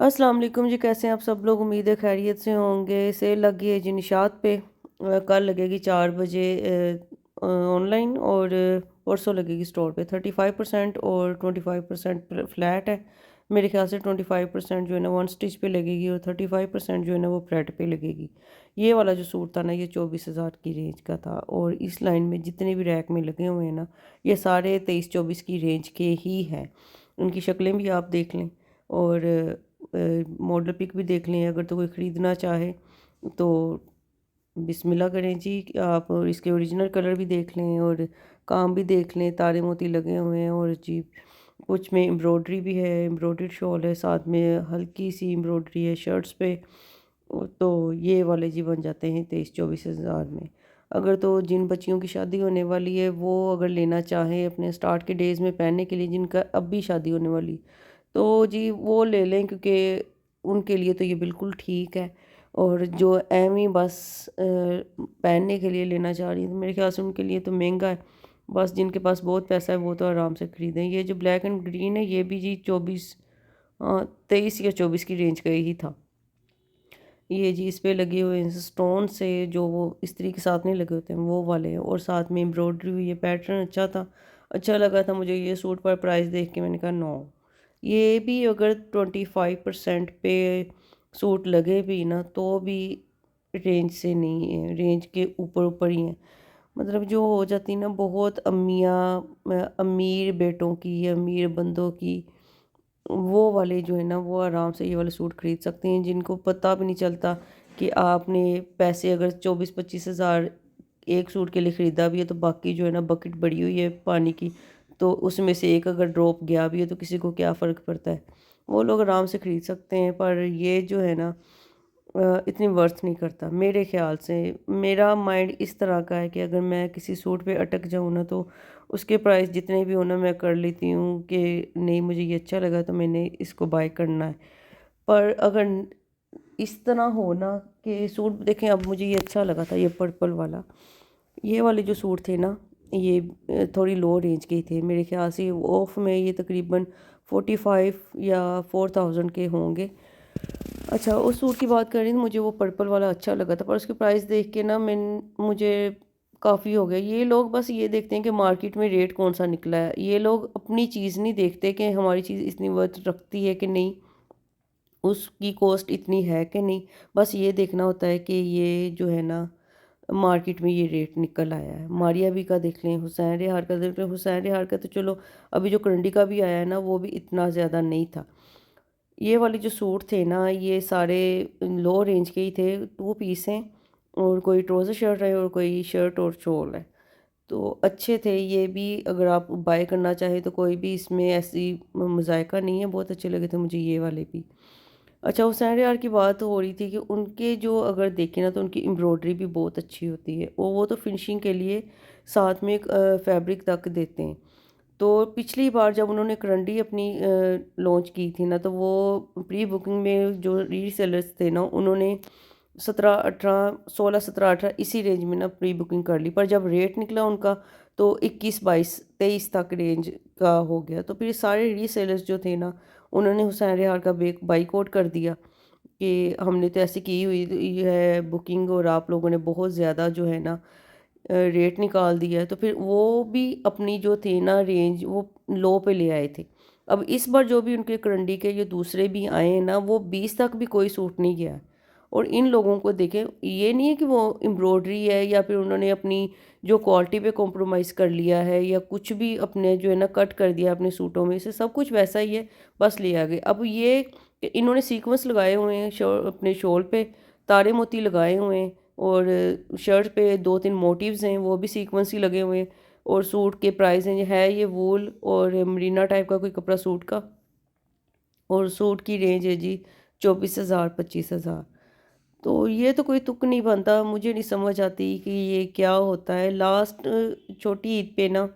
अस्सलाम वालेकुम जी, कैसे हैं आप सब लोग? उम्मीद है खैरियत से होंगे। सेल लगी है जी निशात पे। कल लगेगी 4 बजे ऑनलाइन और परसों लगेगी स्टोर पे। 35% और 25% फ्लैट है। मेरे ख्याल से 25% जो है ना वन स्टिच पे लगेगी और 35% जो है ना वो प्रेट पे लगेगी। ये वाला जो सूट था ना ये 24,000 की रेंज का था और इस लाइन में जितने भी रैक में लगे हुए हैं ना ये सारे 23-24 की रेंज के ही हैं। उनकी शक्लें भी आप देख लें और मॉडल पिक भी देख लें। अगर तो कोई ख़रीदना चाहे तो बिस्मिल्लाह करें जी। आप इसके ओरिजिनल कलर भी देख लें और काम भी देख लें। तारे मोती लगे हुए हैं और जी कुछ में एम्ब्रॉयडरी भी है, एम्ब्रॉयडर्ड शॉल है, साथ में हल्की सी एम्ब्रॉयडरी है शर्ट्स पे। तो ये वाले जी बन जाते हैं 23-24 हज़ार में। अगर तो जिन बच्चियों की शादी होने वाली है वो अगर लेना चाहें अपने स्टार्ट के डेज़ में पहनने के लिए, जिनका अब भी शादी होने वाली, तो जी वो ले लें क्योंकि उनके लिए तो ये बिल्कुल ठीक है। और जो एमी बस पहनने के लिए लेना चाह रही हैं तो मेरे ख्याल से उनके लिए तो महंगा है। बस जिनके पास बहुत पैसा है वो तो आराम से ख़रीदें। ये जो ब्लैक एंड ग्रीन है ये भी जी 23 या 24 की रेंज का ही था। ये जी इस पे लगे हुए हैं स्टोन से, जो वो इस्त्री के साथ नहीं लगे होते हैं वो वाले हैं और साथ में एम्ब्रॉयडरी हुई है। पैटर्न अच्छा था, अच्छा लगा था मुझे ये सूट। पर प्राइस देख के मैंने कहा नो, ये भी अगर 25% पे सूट लगे भी ना तो भी रेंज से नहीं है, रेंज के ऊपर ऊपर ही है। मतलब जो हो जाती ना बहुत अमीर बेटों की, अमीर बंदों की, वो वाले जो है ना वो आराम से ये वाले सूट खरीद सकते हैं, जिनको पता भी नहीं चलता कि आपने पैसे अगर 24-25 हज़ार एक सूट के लिए ख़रीदा भी है तो बाकी जो है ना बकेट बड़ी हुई है पानी की, तो उसमें से एक अगर ड्रॉप गया भी है तो किसी को क्या फ़र्क पड़ता है। वो लोग आराम से ख़रीद सकते हैं। पर ये जो है ना इतनी वर्थ नहीं करता मेरे ख़्याल से। मेरा माइंड इस तरह का है कि अगर मैं किसी सूट पे अटक जाऊँ ना तो उसके प्राइस जितने भी हो ना मैं कर लेती हूँ कि नहीं मुझे ये अच्छा लगा तो मैंने इसको बाय करना है। पर अगर इस तरह हो ना कि सूट देखें, अब मुझे ये अच्छा लगा था ये पर्पल वाला, ये वाले जो सूट थे ना ये थोड़ी लो रेंज के ही थे। मेरे ख्याल से ऑफ में ये तकरीबन 45 या 4000 के होंगे। अच्छा, उस सूट की बात कर रही थी, मुझे वो पर्पल वाला अच्छा लगा था पर उसकी प्राइस देख के ना मुझे काफ़ी हो गया। ये लोग बस ये देखते हैं कि मार्केट में रेट कौन सा निकला है। ये लोग अपनी चीज़ नहीं देखते कि हमारी चीज़ इतनी वर्थ रखती है कि नहीं, उसकी कॉस्ट इतनी है कि नहीं। बस ये देखना होता है कि ये जो है ना मार्केट में ये रेट निकल आया है। मारिया भी का देख लें, हुसैन रिहार का देख लें। हुसैन रिहार का तो चलो अभी जो करंडी का भी आया है ना वो भी इतना ज़्यादा नहीं था। ये वाले जो सूट थे ना ये सारे लो रेंज के ही थे। 2 पीस हैं और कोई ट्राउज़र शर्ट है और कोई शर्ट और शॉल है। तो अच्छे थे ये भी, अगर आप बाय करना चाहें तो कोई भी इसमें ऐसी मज़ायका नहीं है, बहुत अच्छे लगे थे मुझे ये वाले भी। अच्छा, हुसैन यार की बात हो रही थी कि उनके जो अगर देखें ना तो उनकी एम्ब्रॉयडरी भी बहुत अच्छी होती है और वो तो फिनिशिंग के लिए साथ में एक फैब्रिक तक देते हैं। तो पिछली बार जब उन्होंने करंडी अपनी लॉन्च की थी ना तो वो प्री बुकिंग में जो रीसेलर्स थे ना उन्होंने 17-18, 16-17-18 इसी रेंज में ना प्री बुकिंग कर ली। पर जब रेट निकला उनका तो 21-22-23 तक रेंज का हो गया। तो फिर सारे रीसेलर्स जो थे ना उन्होंने हुसैन रिहार का बाइकआउट कर दिया कि हमने तो ऐसे की हुई है बुकिंग और आप लोगों ने बहुत ज़्यादा जो है ना रेट निकाल दिया है। तो फिर वो भी अपनी जो थी ना रेंज वो लो पे ले आए थे। अब इस बार जो भी उनके करंडी के जो दूसरे भी आए हैं ना वो 20 तक भी कोई सूट नहीं गया है। और इन लोगों को देखें, ये नहीं है कि वो एम्ब्रॉयडरी है या फिर उन्होंने अपनी जो क्वालिटी पे कॉम्प्रोमाइज़ कर लिया है या कुछ भी अपने जो है ना कट कर दिया अपने सूटों में से, सब कुछ वैसा ही है, बस ले आ गए। अब ये इन्होंने सीक्वेंस लगाए हुए हैं अपने शॉल पे, तारे मोती लगाए हुए हैं और शर्ट पे 2-3 मोटिव्स हैं वो भी सीक्वेंस ही लगे हुए हैं। और सूट के प्राइस हैं है ये वूल और मरीना टाइप का कोई कपड़ा सूट का, और सूट की रेंज है जी 24,000 25,000। तो ये तो कोई तुक नहीं बनता, मुझे नहीं समझ आती कि ये क्या होता है। लास्ट छोटी ईद पे ना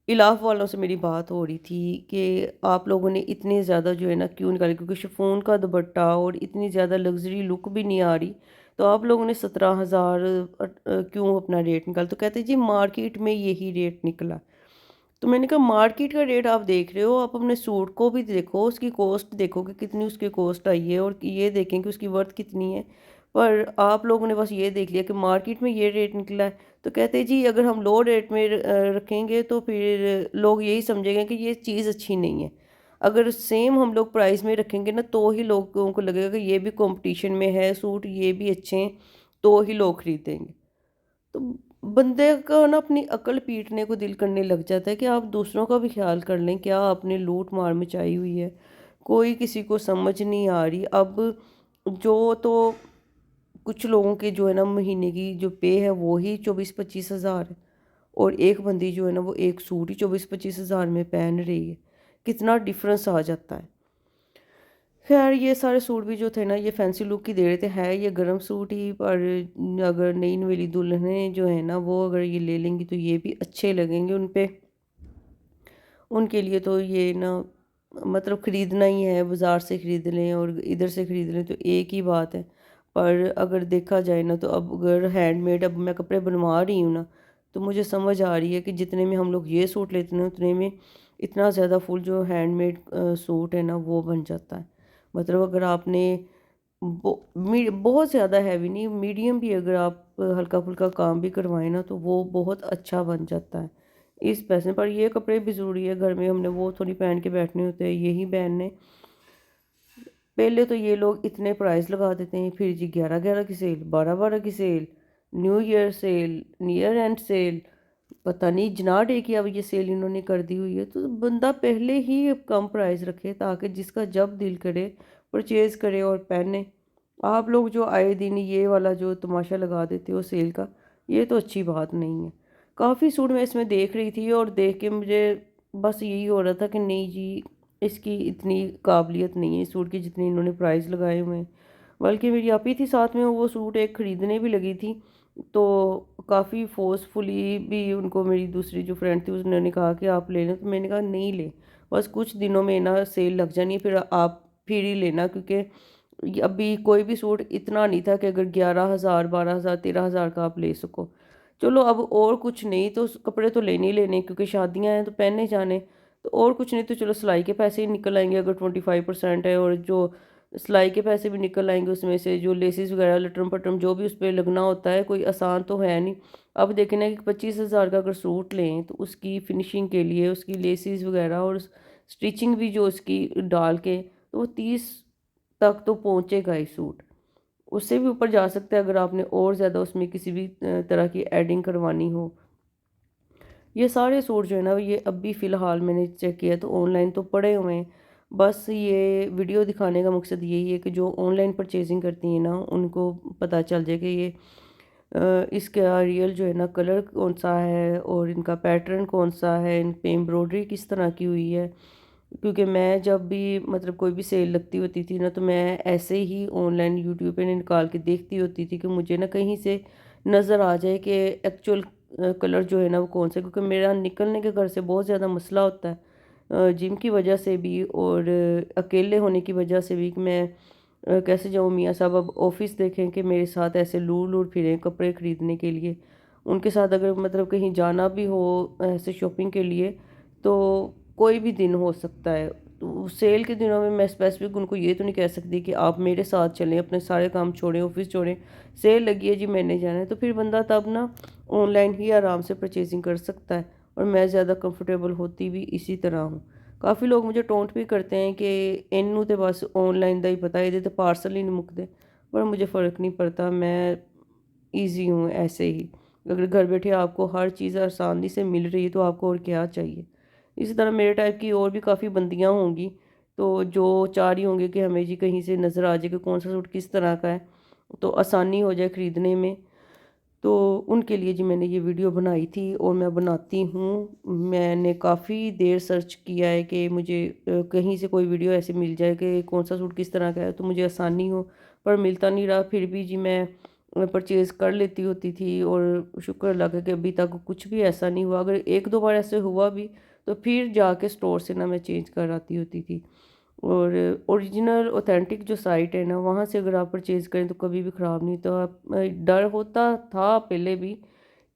इलाफ वालों से मेरी बात हो रही थी कि आप लोगों ने इतने ज़्यादा जो है ना क्यों निकाले, क्योंकि शिफॉन का दुपट्टा और इतनी ज़्यादा लग्जरी लुक भी नहीं आ रही, तो आप लोगों ने 17,000 क्यों अपना रेट निकाला। तो कहते जी मार्केट में यही रेट निकला। तो मैंने कहा मार्केट का रेट आप देख रहे हो, आप अपने सूट को भी देखो, उसकी कॉस्ट देखो कि कितनी उसकी कॉस्ट आई है और ये देखें कि उसकी वर्थ कितनी है। पर आप लोगों ने बस ये देख लिया कि मार्केट में ये रेट निकला है, तो कहते हैं जी अगर हम लो रेट में रखेंगे तो फिर लोग यही समझेंगे कि ये चीज़ अच्छी नहीं है। अगर सेम हम लोग प्राइस में रखेंगे ना तो ही लोगों को लगेगा कि ये भी कंपटीशन में है सूट, ये भी अच्छे हैं, तो ही लोग खरीदेंगे। तो बंदे का ना अपनी अकल पीटने को दिल करने लग जाता है कि आप दूसरों का भी ख्याल कर लें, क्या आपने लूट मार मचाई हुई है, कोई किसी को समझ नहीं आ रही। अब जो तो कुछ लोगों के जो है ना महीने की जो पे है वो ही 24-25 हज़ार है, और एक बंदी जो है ना वो एक सूट ही 24-25 हज़ार में पहन रही है। कितना डिफरेंस आ जाता है। खैर ये सारे सूट भी जो थे ना ये फैंसी लुक ही दे रहे थे, है ये गर्म सूट ही, पर अगर नई नवेली दुल्हनें जो है ना वो अगर ये ले लेंगी तो ये भी अच्छे लगेंगे उन पे। उनके लिए तो ये ना मतलब ख़रीदना ही है, बाज़ार से ख़रीद लें और इधर से ख़रीद लें तो एक ही बात है। पर अगर देखा जाए ना तो अब अगर हैंडमेड अब मैं कपड़े बनवा रही हूँ ना, तो मुझे समझ आ रही है कि जितने में हम लोग ये सूट लेते हैं उतने में इतना ज़्यादा फुल जो हैंडमेड सूट है ना वो बन जाता है। मतलब अगर आपने बहुत ज़्यादा हैवी नहीं, मीडियम भी अगर आप हल्का-फुल्का काम भी करवाएँ ना तो वो बहुत अच्छा बन जाता है, इस पैसे पर। ये कपड़े भी ज़रूरी है, घर में हमने वो थोड़ी पहन के बैठने होते हैं, यही पहनने। पहले तो ये लोग इतने प्राइस लगा देते हैं, फिर जी 11-11 की सेल, 12-12 की sale, new year sale, year end sale, पता नहीं जना डे की अब ये सेल इन्होंने कर दी हुई है। तो बंदा पहले ही अब कम प्राइस रखे ताकि जिसका जब दिल करे परचेज़ करे और पहने। आप लोग जो आए दिन ये वाला जो तमाशा लगा देते हो सेल का, ये तो अच्छी बात नहीं है। काफ़ी सूट मैं इसमें देख रही थी और देख के मुझे बस यही हो रहा था कि नहीं जी, इसकी इतनी काबिलियत नहीं है इस सूट की जितनी इन्होंने प्राइस लगाए हुए हैं। बल्कि मेरी आपी थी साथ में, वो सूट एक खरीदने भी लगी थी, तो काफ़ी फ़ोर्सफुली भी उनको मेरी दूसरी जो फ्रेंड थी उन्होंने कहा कि आप ले लें, तो मैंने कहा नहीं ले, बस कुछ दिनों में ना सेल लग जानी है फिर आप फिर ही लेना, क्योंकि अभी कोई भी सूट इतना नहीं था कि अगर 11,000 12,000 13,000 का आप ले सको। चलो अब और कुछ नहीं तो कपड़े तो लेने ही लेने, क्योंकि शादियां हैं तो पहने जाने, तो और कुछ नहीं तो चलो सिलाई के पैसे ही निकल आएंगे अगर 25% है, और जो सिलाई के पैसे भी निकल आएंगे उसमें से, जो लेसिस वगैरह लटरम पटरम जो भी उस पर लगना होता है, कोई आसान तो है नहीं। अब देखें ना कि 25,000 का अगर सूट लें तो उसकी फिनिशिंग के लिए उसकी लेसिस वगैरह और स्टिचिंग भी जो उसकी डाल के, तो वो 30 तक तो पहुँचेगा ही सूट। उससे भी ऊपर जा सकता है अगर आपने और ज़्यादा उसमें किसी भी तरह की एडिंग करवानी हो। ये सारे सूट जो है ना ये अभी फ़िलहाल मैंने चेक किया तो ऑनलाइन तो पड़े हुए हैं। बस ये वीडियो दिखाने का मकसद यही है कि जो ऑनलाइन परचेज़िंग करती हैं ना उनको पता चल जाए कि ये इसका रियल जो है ना कलर कौन-सा है और इनका पैटर्न कौन-सा है, इन पे एम्ब्रॉयडरी किस तरह की हुई है। क्योंकि मैं जब भी मतलब कोई भी सेल लगती होती थी ना तो मैं ऐसे ही ऑनलाइन यूट्यूब पे निकाल के देखती होती थी कि मुझे ना कहीं से नज़र आ जाए कि एक्चुअल कलर जो है ना वो कौन सा है, क्योंकि मेरा निकलने के घर से बहुत ज़्यादा मसला होता है, जिम की वजह से भी और अकेले होने की वजह से भी कि मैं कैसे जाऊँ मियाँ साहब अब ऑफिस देखें कि मेरे साथ ऐसे लूर लूर फिरें कपड़े ख़रीदने के लिए। उनके साथ अगर मतलब कहीं जाना भी हो ऐसे शॉपिंग के लिए तो कोई भी दिन हो सकता है। तो सेल के दिनों में मैं स्पेसिफ़िक उनको ये तो नहीं कह सकती कि आप मेरे साथ चलें, अपने सारे काम छोड़ें, ऑफ़िस छोड़ें, सेल लगी है जी मैंने जाना है। तो फिर बंदा तब ना ऑनलाइन ही आराम से परचेज़िंग कर सकता है, और मैं ज़्यादा कंफर्टेबल होती भी इसी तरह हूँ। काफ़ी लोग मुझे टोंट भी करते हैं कि इन्नू तो बस ऑनलाइन का ही पता है, ये तो पार्सल ही नहीं मुकदे। पर मुझे फ़र्क नहीं पड़ता, मैं ईज़ी हूँ ऐसे ही। अगर घर बैठे आपको हर चीज़ आसानी से मिल रही है तो आपको और क्या चाहिए। इसी तरह मेरे टाइप की और भी काफ़ी बंदियाँ होंगी, तो जो चाह रही होंगी कि हमें जी कहीं से नज़र आ जाए कि कौन सा सूट किस तरह का है, तो आसानी हो जाए ख़रीदने में। तो उनके लिए जी मैंने ये वीडियो बनाई थी और मैं बनाती हूँ। मैंने काफ़ी देर सर्च किया है कि मुझे कहीं से कोई वीडियो ऐसे मिल जाए कि कौन सा सूट किस तरह का है तो मुझे आसानी हो, पर मिलता नहीं रहा। फिर भी जी मैं परचेज़ कर लेती होती थी, और शुक्र अल्लाह का कि अभी तक कुछ भी ऐसा नहीं हुआ। अगर 1-2 बार ऐसे हुआ भी तो फिर जाके स्टोर से ना मैं चेंज कराती होती थी। और ओरिजिनल ऑथेंटिक जो साइट है ना वहाँ से अगर आप परचेज़ करें तो कभी भी ख़राब नहीं, तो आप डर होता था पहले भी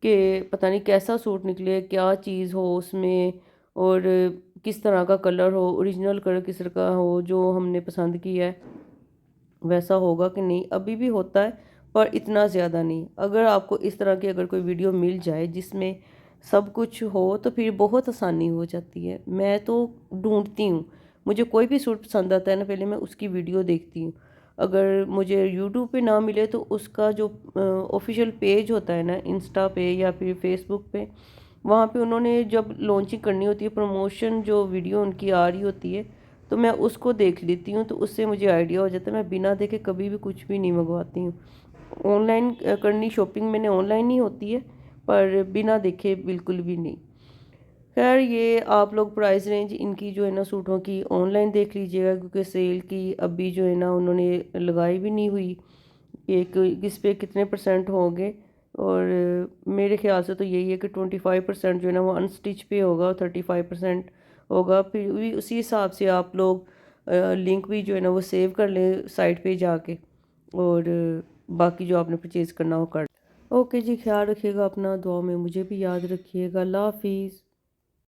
कि पता नहीं कैसा सूट निकले, क्या चीज़ हो उसमें, और किस तरह का कलर हो, ओरिजिनल कलर किस तरह का हो जो हमने पसंद किया है वैसा होगा कि नहीं। अभी भी होता है पर इतना ज़्यादा नहीं। अगर आपको इस तरह की अगर कोई वीडियो मिल जाए जिसमें सब कुछ हो तो फिर बहुत आसानी हो जाती है। मैं तो ढूंढती हूँ, मुझे कोई भी सूट पसंद आता है ना, पहले मैं उसकी वीडियो देखती हूँ। अगर मुझे यूट्यूब पे ना मिले तो उसका जो ऑफिशियल पेज होता है ना, इंस्टा पे या फिर फेसबुक पे, वहाँ पे उन्होंने जब लॉन्चिंग करनी होती है, प्रमोशन जो वीडियो उनकी आ रही होती है, तो मैं उसको देख लेती हूँ, तो उससे मुझे आइडिया हो जाता है। मैं बिना देखे कभी भी कुछ भी नहीं मंगवाती हूँ। ऑनलाइन करनी शॉपिंग मैंने ऑनलाइन ही होती है, पर बिना देखे बिल्कुल भी नहीं। खैर, ये आप लोग प्राइस रेंज इनकी जो है ना सूटों की ऑनलाइन देख लीजिएगा, क्योंकि सेल की अभी जो है ना उन्होंने लगाई भी नहीं हुई कि किस पे कितने परसेंट होंगे। और मेरे ख्याल से तो यही है कि 25% जो है ना वो अनस्टिच पे होगा और 35% होगा। फिर भी उसी हिसाब से आप लोग लिंक भी जो है ना वो सेव कर लें साइट पे जाके, और बाकी जो आपने परचेज़ करना हो कर। ओके जी, ख्याल रखिएगा अपना, दुआ में मुझे भी याद रखिएगा। अल्लाह हाफिज़।